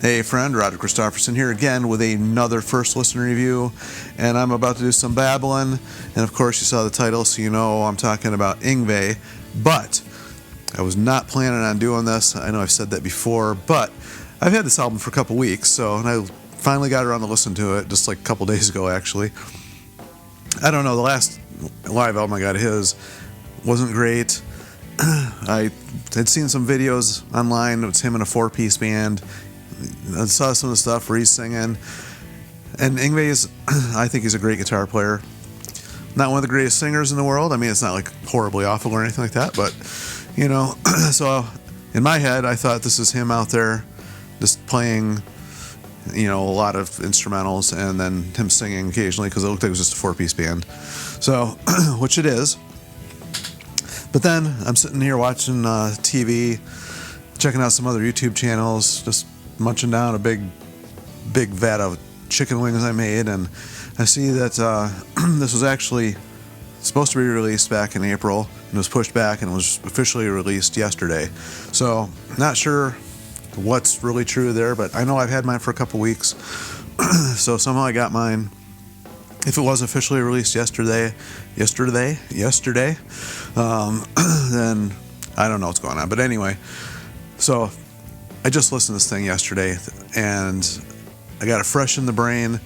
Hey friend, Roger Christopherson here again with another first listen review, and I'm about to do some babbling, and of course you saw the title so you know I'm talking about Yngwie, but I was not planning on doing this. I know I've said that before, but I've had this album for a couple weeks, and I finally got around to listen to it just like a couple days ago actually. I don't know, the last live album I got of his wasn't great. I had seen some videos online. It was him in a four-piece band. I saw some of the stuff where he's singing, and Yngwie is, I think he's a great guitar player. Not one of the greatest singers in the world. I mean, it's not like horribly awful or anything like that, but you know, so in my head I thought this is him out there just playing, you know, a lot of instrumentals and then him singing occasionally, because it looked like it was just a four-piece band, so which it is. But then I'm sitting here watching TV, checking out some other YouTube channels, just munching down a big vat of chicken wings I made, and I see that this was actually supposed to be released back in April, and it was pushed back and was officially released yesterday. So not sure what's really true there, but I know I've had mine for a couple weeks. So somehow I got mine. If it was officially released yesterday, then I don't know what's going on. But anyway, so I just listened to this thing yesterday, and I got it fresh in the brain.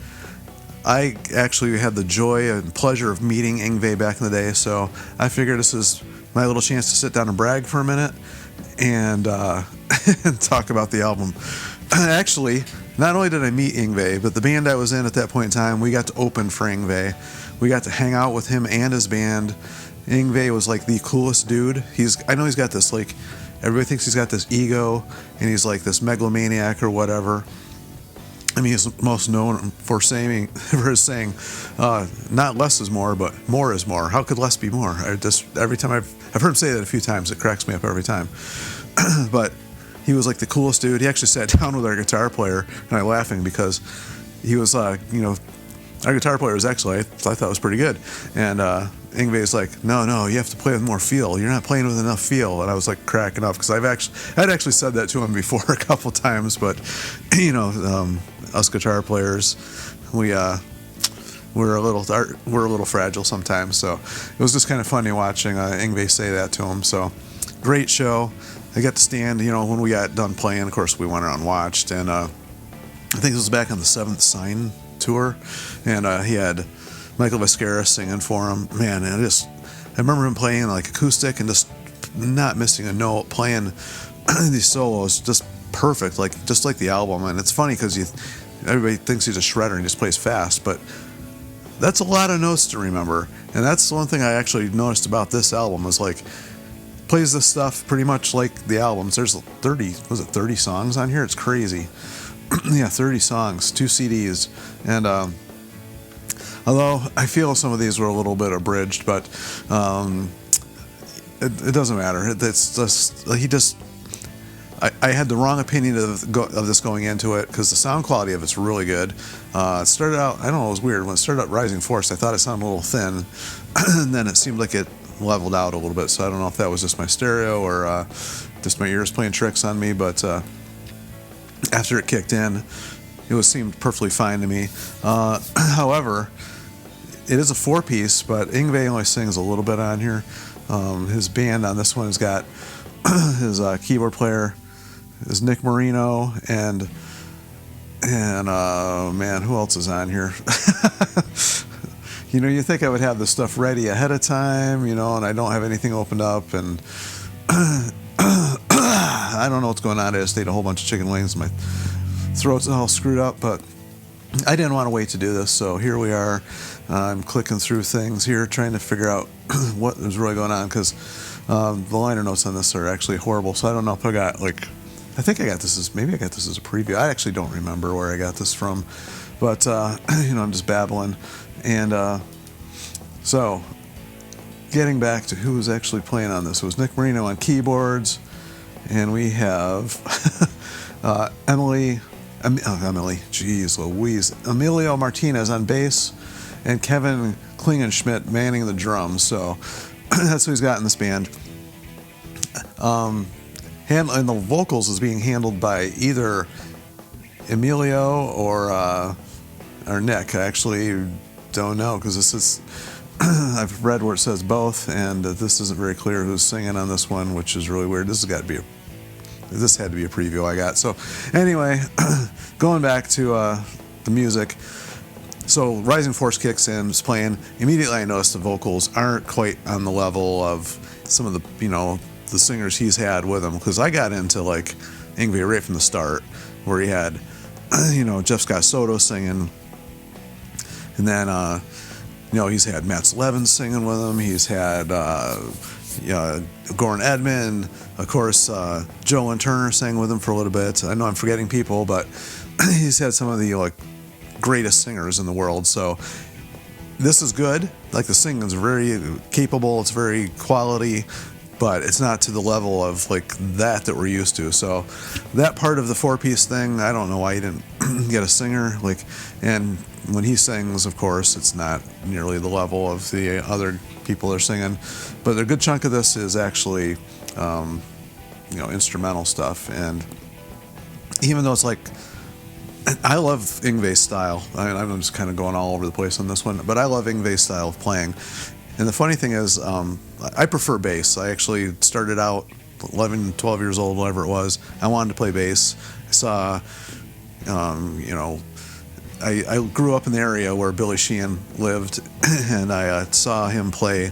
I actually had the joy and pleasure of meeting Yngwie back in the day, so I figured this is my little chance to sit down and brag for a minute and and talk about the album. Actually, not only did I meet Yngwie, but the band I was in at that point in time, we got to open for Yngwie. We got to hang out with him and his band. Yngwie was like the coolest dude. I know he's got this, like, everybody thinks he's got this ego, and he's like this megalomaniac or whatever. I mean, he's most known for his saying, not less is more, but more is more. How could less be more? Every time I've heard him say that a few times, it cracks me up every time. But he was like the coolest dude. He actually sat down with our guitar player, and I laughing because he was, you know, our guitar player was actually, I thought was pretty good. And Yngwie's like, no, you have to play with more feel. You're not playing with enough feel. And I was like cracking up because I'd actually said that to him before a couple times. But you know, us guitar players, we're a little fragile sometimes. So it was just kind of funny watching Yngwie say that to him. So great show. I got to stand, you know, when we got done playing. Of course, we went around and watched, and I think this was back on the Seventh Sign tour, and he had Michael Viscaris singing for him. Man, and I remember him playing like acoustic and just not missing a note, playing these solos just perfect, just like the album. And it's funny because everybody thinks he's a shredder and he just plays fast, but that's a lot of notes to remember. And that's the one thing I actually noticed about this album is, like, plays this stuff pretty much like the albums. There's 30 songs on here? It's crazy. Yeah, 30 songs, 2 CDs, and although I feel some of these were a little bit abridged, but it doesn't matter. It's just I had the wrong opinion of this going into it, because the sound quality of it's really good. It started out, I don't know, it was weird. When it started out Rising Force, I thought it sounded a little thin, and then it seemed like it leveled out a little bit, so I don't know if that was just my stereo or just my ears playing tricks on me, but after it kicked in, it seemed perfectly fine to me. However, it is a four-piece, but Yngwie only sings a little bit on here. His band on this one has got his keyboard player is Nick Marino, and man, who else is on here? You know, you think I would have this stuff ready ahead of time, you know, and I don't have anything opened up, and I don't know what's going on. I just ate a whole bunch of chicken wings. My throat's all screwed up, but I didn't want to wait to do this, so here we are. I'm clicking through things here, trying to figure out what is really going on, because the liner notes on this are actually horrible, so I don't know if I think I got this as a preview. I actually don't remember where I got this from, but you know, I'm just babbling. And so getting back to who was actually playing on this, it was Nick Marino on keyboards, and we have Emilio Martinez on bass, and Kevin Klingenschmidt manning the drums. So that's who he's got in this band. And the vocals is being handled by either Emilio or Nick. I actually don't know, because this is I've read where it says both, and this isn't very clear who's singing on this one, which is really weird. This had to be a preview I got. So anyway, going back to the music. So Rising Force kicks in, it's playing. Immediately I noticed the vocals aren't quite on the level of some of the, the singers he's had with him, because I got into like Yngwie right from the start, where he had, Jeff Scott Soto singing, and then, he's had Matt Slevin singing with him. He's had Goran Edmond, of course, Joe and Turner sang with him for a little bit. I know I'm forgetting people, but he's had some of the greatest singers in the world. So this is good. Like, the singing is very capable. It's very quality, but it's not to the level of like that we're used to. So that part of the 4-piece thing, I don't know why he didn't get a singer. And when he sings, of course, it's not nearly the level of the other people they're singing. But a good chunk of this is actually, instrumental stuff. And even though it's like, I love Yngwie's style. I'm just kind of going all over the place on this one, but I love Yngwie's style of playing. And the funny thing is, I prefer bass. I actually started out 11, 12 years old, whatever it was. I wanted to play bass. I saw, I grew up in the area where Billy Sheehan lived, and I saw him play,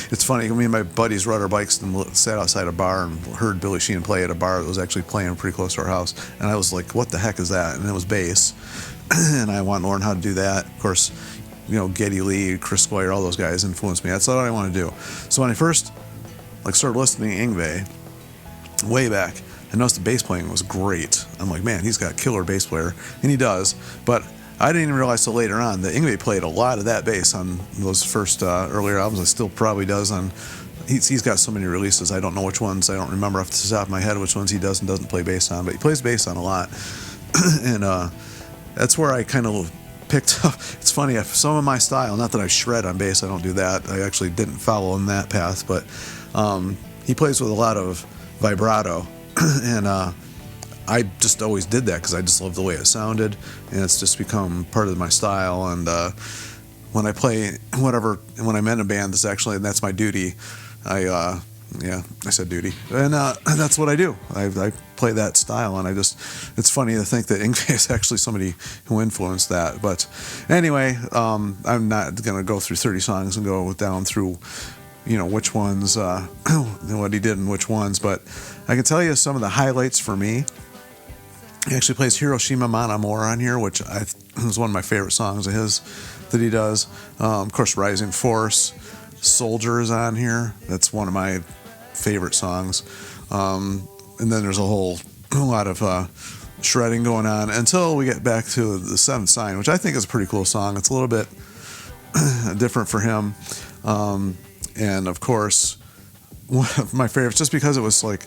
it's funny, me and my buddies rode our bikes and sat outside a bar and heard Billy Sheehan play at a bar that was actually playing pretty close to our house. And I was like, what the heck is that? And it was bass. And I wanted to learn how to do that. Of course, Geddy Lee, Chris Squire, all those guys influenced me. That's what I want to do. So when I first started listening to Yngwie, way back, I noticed the bass playing was great. I'm like, man, he's got a killer bass player. And he does. But I didn't even realize till later on that Yngwie played a lot of that bass on those first earlier albums. It still probably does on. He's got so many releases. I don't know which ones. I don't remember off the top of my head which ones he does and doesn't play bass on. But he plays bass on a lot, and that's where I kind of picked up. It's funny, some of my style. Not that I shred on bass. I don't do that. I actually didn't follow in that path. But he plays with a lot of vibrato, and I just always did that because I just love the way it sounded, and it's just become part of my style. And when I play when I'm in a band, that's my duty. I said duty, and that's what I do. I play that style, and it's funny to think that Yngwie is actually somebody who influenced that. But anyway, I'm not going to go through 30 songs and go down through which ones, what he did and which ones, but I can tell you some of the highlights for me. He actually plays Hiroshima Mon Amour on here, which is one of my favorite songs of his that he does. Of course, Rising Force, Soldier is on here. That's one of my favorite songs. And then there's a lot of shredding going on until we get back to The Seventh Sign, which I think is a pretty cool song. It's a little bit different for him. And of course, one of my favorites, just because it was like,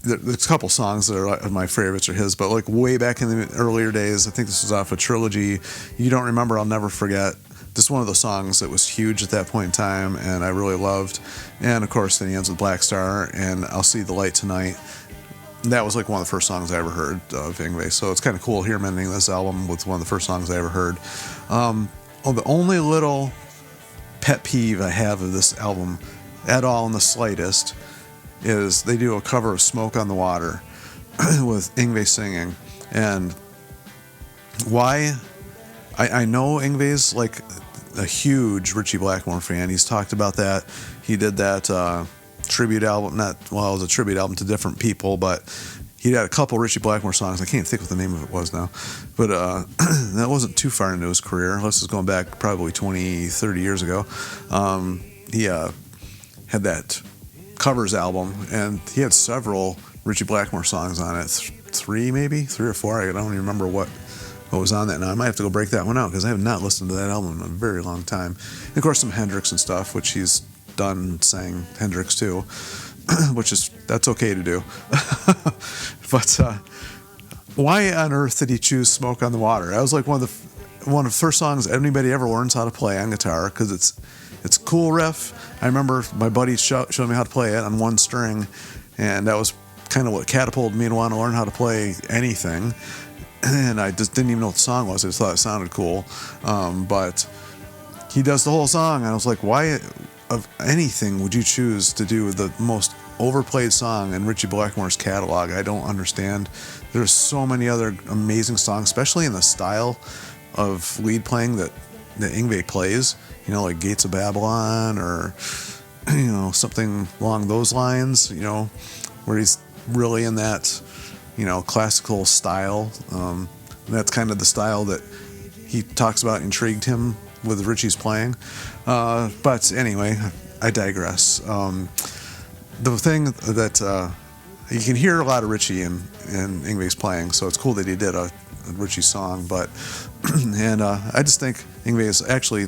there's a couple songs that are my favorites are his, but like way back in the earlier days, I think this was off a trilogy, You Don't Remember, I'll Never Forget. Just one of the songs that was huge at that point in time, and I really loved. And of course, then he ends with Black Star and I'll See the Light Tonight. That was like one of the first songs I ever heard of Yngwie, so it's kind of cool here ending this album with one of the first songs I ever heard. The only little pet peeve I have of this album at all in the slightest is they do a cover of Smoke on the Water with Yngwie singing. And why? I know Yngwie's like a huge Ritchie Blackmore fan. He's talked about that. He did that tribute album, it was a tribute album to different people, but he had a couple Ritchie Blackmore songs. I can't think what the name of it was now. But that wasn't too far into his career. This is going back probably 20, 30 years ago. He had that covers album, and he had several Ritchie Blackmore songs on it. Three or four. I don't even remember what was on that now. I might have to go break that one out because I have not listened to that album in a very long time. And of course, some Hendrix and stuff, which he's done, sang Hendrix too, that's okay to do. But why on earth did he choose Smoke on the Water? That was like one of the first songs anybody ever learns how to play on guitar, because it's a cool riff. I remember my buddy showed me how to play it on one string, and that was kind of what catapulted me to want to learn how to play anything. And I just didn't even know what the song was. I just thought it sounded cool. But he does the whole song, and I was like, why of anything would you choose to do the most overplayed song in Ritchie Blackmore's catalog? I don't understand. There's so many other amazing songs, especially in the style of lead playing that Yngwie plays, you know, like Gates of Babylon, or, you know, something along those lines, you know, where he's really in that, you know, classical style. And that's kind of the style that he talks about intrigued him with Ritchie's playing. But anyway, I digress. The thing that you can hear a lot of Ritchie in Yngwie's playing, so it's cool that he did a Ritchie song. But and I just think Yngwie is actually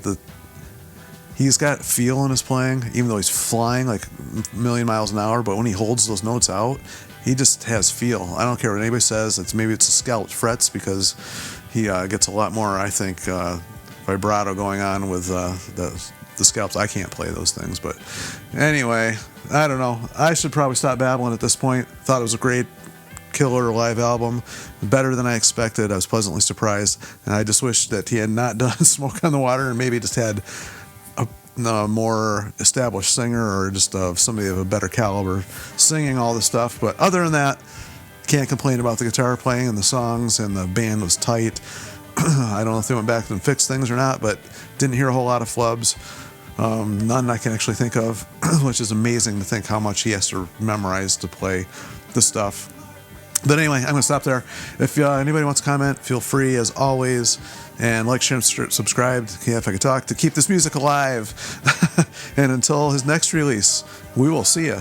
he's got feel in his playing, even though he's flying like a million miles an hour. But when he holds those notes out, he just has feel. I don't care what anybody says. Maybe it's the scalloped frets, because he gets a lot more, I think, vibrato going on with the scalps. I can't play those things, but anyway, I don't know. I should probably stop babbling at this point. Thought it was a great killer live album, better than I expected. I was pleasantly surprised, and I just wish that he had not done Smoke on the Water and maybe just had a more established singer, or just somebody of a better caliber singing all the stuff. But other than that, can't complain about the guitar playing and the songs, and the band was tight. I don't know if they went back and fixed things or not, but didn't hear a whole lot of flubs. None I can actually think of, which is amazing to think how much he has to memorize to play the stuff. But anyway, I'm going to stop there. If anybody wants to comment, feel free, as always. And like, share, and subscribe, if I could talk, to keep this music alive. And until his next release, we will see ya.